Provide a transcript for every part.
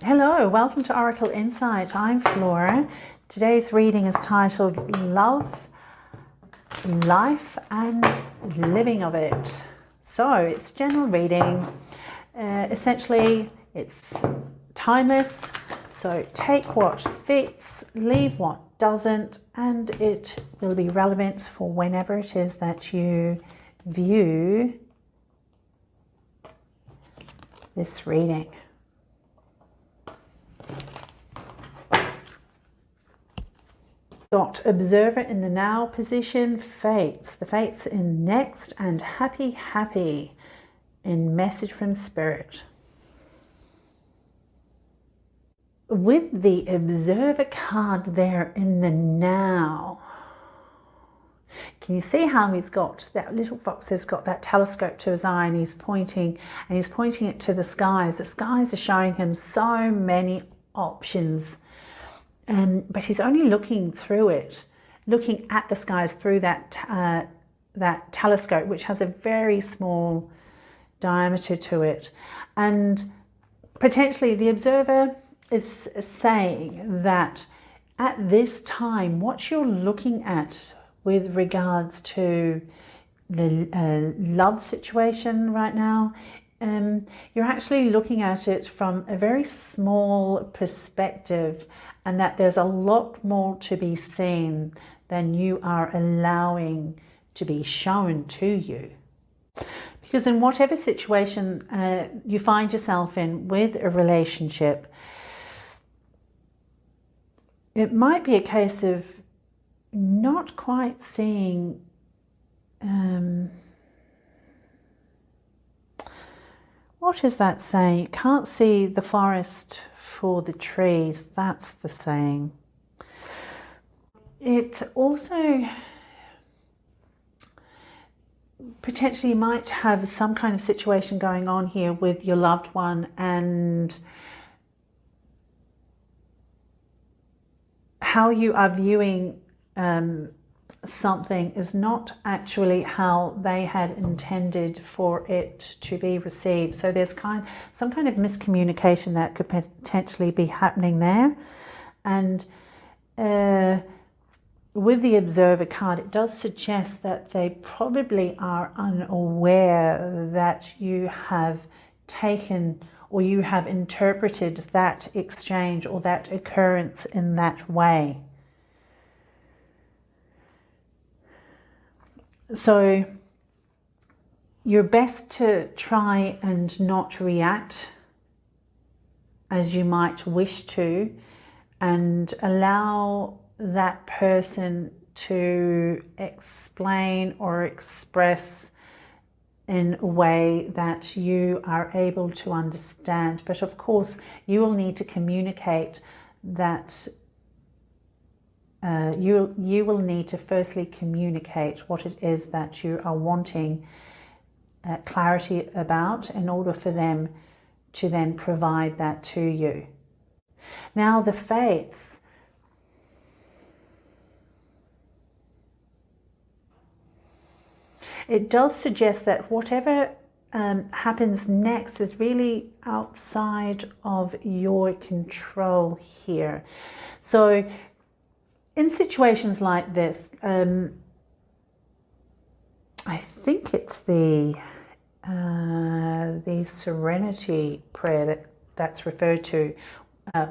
Hello, welcome to Oracle Insight. I'm Flaura. Today's reading is titled Love, Life and Living of It. So it's general reading. Essentially, it's timeless. So take what fits, leave what doesn't, and it will be relevant for whenever it is that you view this reading. Got observer in the now position, fates. The fates in next, and happy in message from spirit. With the observer card there in the now, can you see how he's got that little fox has got that telescope to his eye, and he's pointing it to the skies. The skies are showing him so many options. But he's only looking through it, looking at the skies through that telescope, which has a very small diameter to it. And potentially the observer is saying that at this time, what you're looking at with regards to the love situation right now, you're actually looking at it from a very small perspective, and that there's a lot more to be seen than you are allowing to be shown to you. Because in whatever situation you find yourself in with a relationship, it might be a case of not quite seeing what is that saying? You can't see the forest for the trees. That's the saying. It also potentially might have some kind of situation going on here with your loved one, and how you are viewing something is not actually how they had intended for it to be received. So there's some kind of miscommunication that could potentially be happening there. And with the observer card, it does suggest that they probably are unaware that you have taken or you have interpreted that exchange or that occurrence in that way. So you're best to try and not react as you might wish to, and allow that person to explain or express in a way that you are able to understand. But of course, you will need to communicate that. You will need to firstly communicate what it is that you are wanting clarity about in order for them to then provide that to you. Now the fates. It does suggest that whatever happens next is really outside of your control here. So in situations like this, I think it's the serenity prayer that's referred to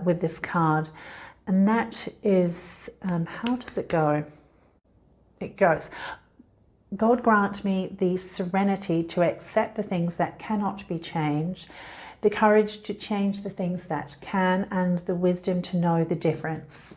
with this card, and that is how does it go? It goes, God grant me the serenity to accept the things that cannot be changed, the courage to change the things that can, and the wisdom to know the difference.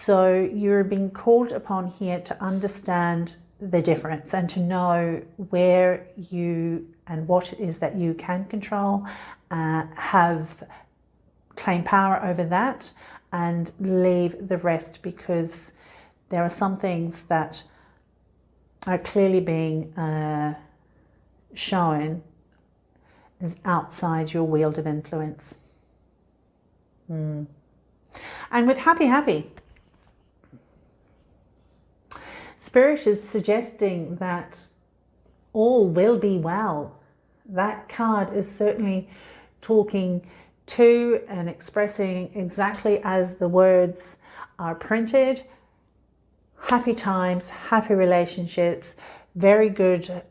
So you're being called upon here to understand the difference and to know where you and what it is that you can control, claim power over that, and leave the rest, because there are some things that are clearly being shown as outside your field of influence. And with happy, Spirit is suggesting that all will be well. That card is certainly talking to and expressing exactly as the words are printed. Happy times, happy relationships, very good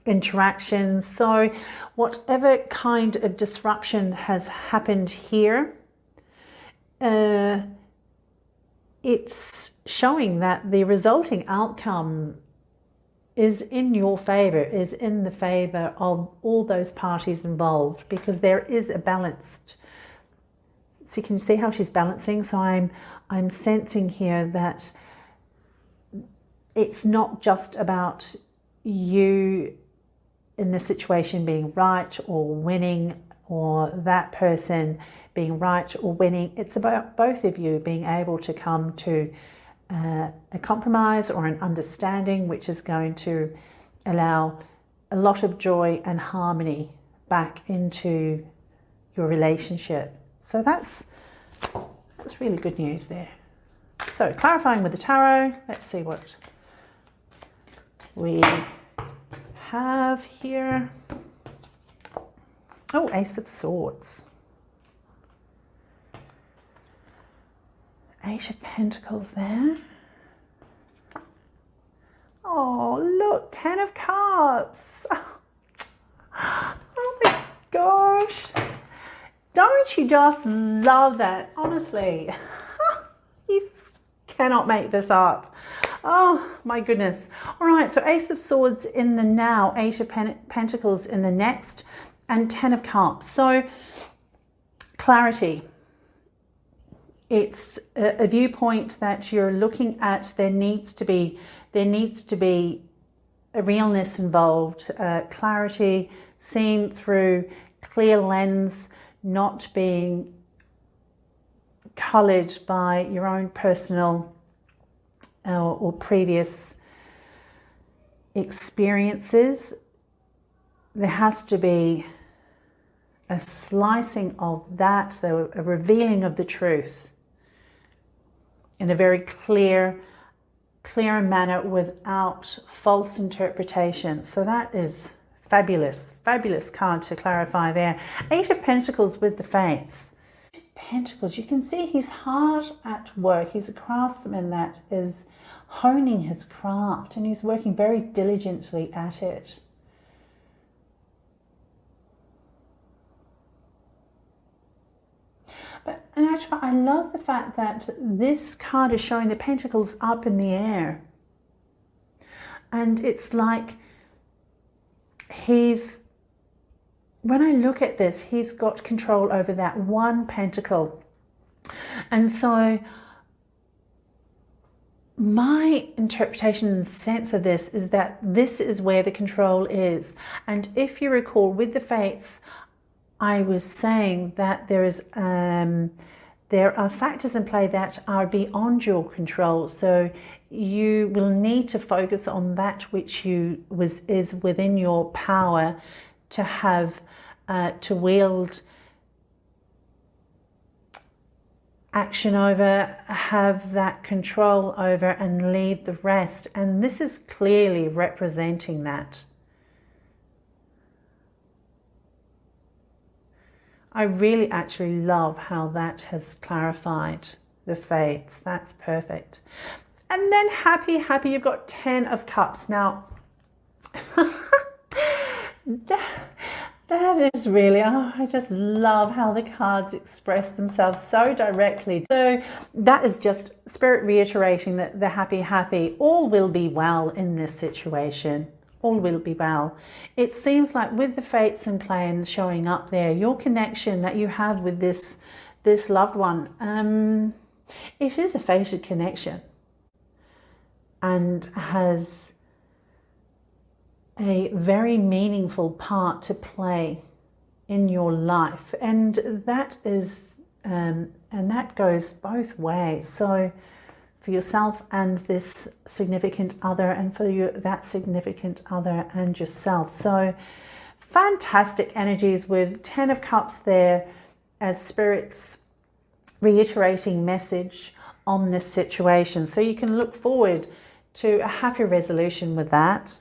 interactions. So whatever kind of disruption has happened here, it's showing that the resulting outcome is in your favor, is in the favor of all those parties involved, because there is a balanced. So you can see how she's balancing. So I'm sensing here that it's not just about you in the situation being right or winning, or that person being right or winning. It's about both of you being able to come to a compromise or an understanding, which is going to allow a lot of joy and harmony back into your relationship. So that's really good news there. So clarifying with the tarot, let's see what we have here. Oh, Ace of Swords. Ace of Pentacles there. Oh, look, 10 of Cups. Oh my gosh. Don't you just love that? Honestly, you cannot make this up. Oh my goodness. All right, so Ace of Swords in the now, Ace of Pentacles in the next, and 10 of Cups. So clarity. It's a viewpoint that you're looking at. There needs to be a realness involved, clarity, seen through clear lens, not being coloured by your own personal or previous experiences. There has to be a slicing of that, a revealing of the truth in a very clear manner without false interpretation. So that is fabulous card to clarify there. Eight of Pentacles with the Fates. Pentacles, you can see he's hard at work. He's a craftsman that is honing his craft, and he's working very diligently at it. But in actual fact, I love the fact that this card is showing the pentacles up in the air. And it's like when I look at this, he's got control over that one pentacle. And so my interpretation and sense of this is that this is where the control is. And if you recall, with the Fates, I was saying that there are factors in play that are beyond your control. So you will need to focus on that which is within your power to have, to wield action over, have that control over, and leave the rest. And this is clearly representing that. I really actually love how that has clarified the Fates. That's perfect. And then happy, you've got 10 of Cups. Now, that is really, I just love how the cards express themselves so directly. So that is just Spirit reiterating that the happy, all will be well in this situation. All will be well. It seems like with the Fates in play and showing up there, your connection that you have with this loved one, it is a fated connection and has a very meaningful part to play in your life, and that is and that goes both ways. So for yourself and this significant other, and for that significant other and yourself. So fantastic energies with 10 of Cups there as Spirit's reiterating message on this situation. So you can look forward to a happy resolution with that.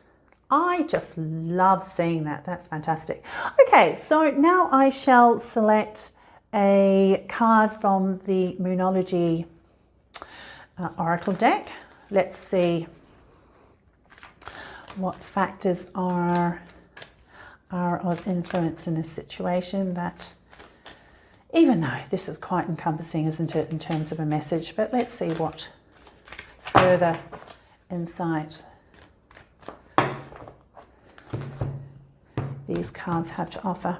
I just love seeing that. That's fantastic. Okay, so now I shall select a card from the Moonology Oracle deck. Let's see what factors are of influence in this situation, that even though this is quite encompassing, isn't it, in terms of a message, but let's see what further insight these cards have to offer.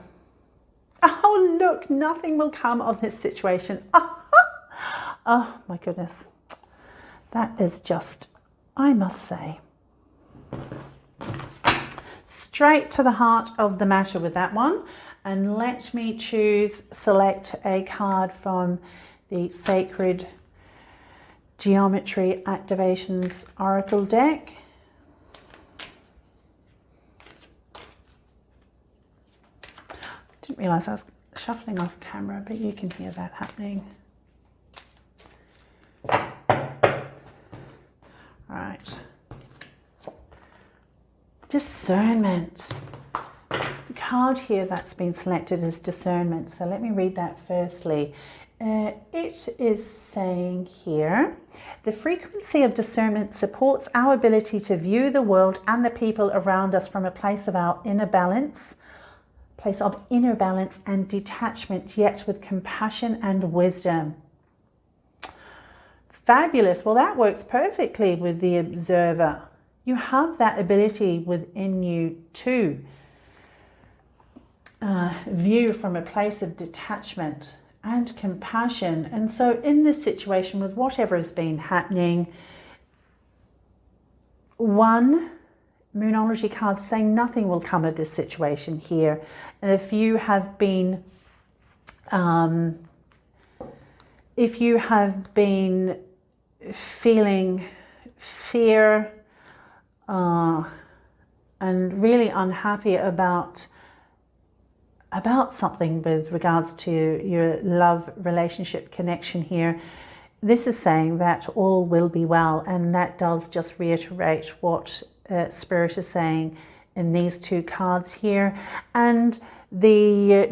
Oh, look, nothing will come of this situation. Oh my goodness. That is just, I must say, straight to the heart of the matter with that one. And let me select a card from the Sacred Geometry Activations Oracle deck. Didn't realise I was shuffling off camera, but you can hear that happening. Right. Discernment. The card here that's been selected is discernment. So let me read that firstly. It is saying here, the frequency of discernment supports our ability to view the world and the people around us from a place of inner balance and detachment, yet with compassion and wisdom. Fabulous. Well, that works perfectly with the observer. You have that ability within you to view from a place of detachment and compassion. And so in this situation, with whatever has been happening, one Moonology card saying nothing will come of this situation here. And if you have been feeling fear and really unhappy about something with regards to your love relationship connection here, this is saying that all will be well. And that does just reiterate what Spirit is saying in these two cards here. And the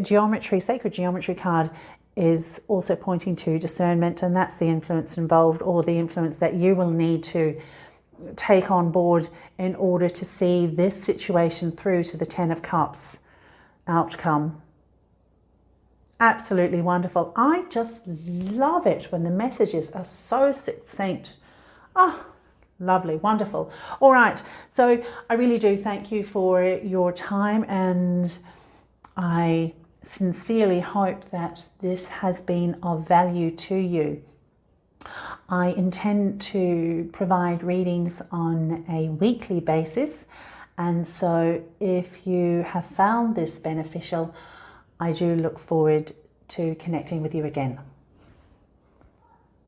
sacred geometry card is also pointing to discernment, and that's the influence involved, or the influence that you will need to take on board in order to see this situation through to the 10 of Cups outcome. Absolutely wonderful. I just love it when the messages are so succinct. Oh, lovely, wonderful. All right, so I really do thank you for your time, and I sincerely hope that this has been of value to you. I intend to provide readings on a weekly basis, and so if you have found this beneficial, I do look forward to connecting with you again.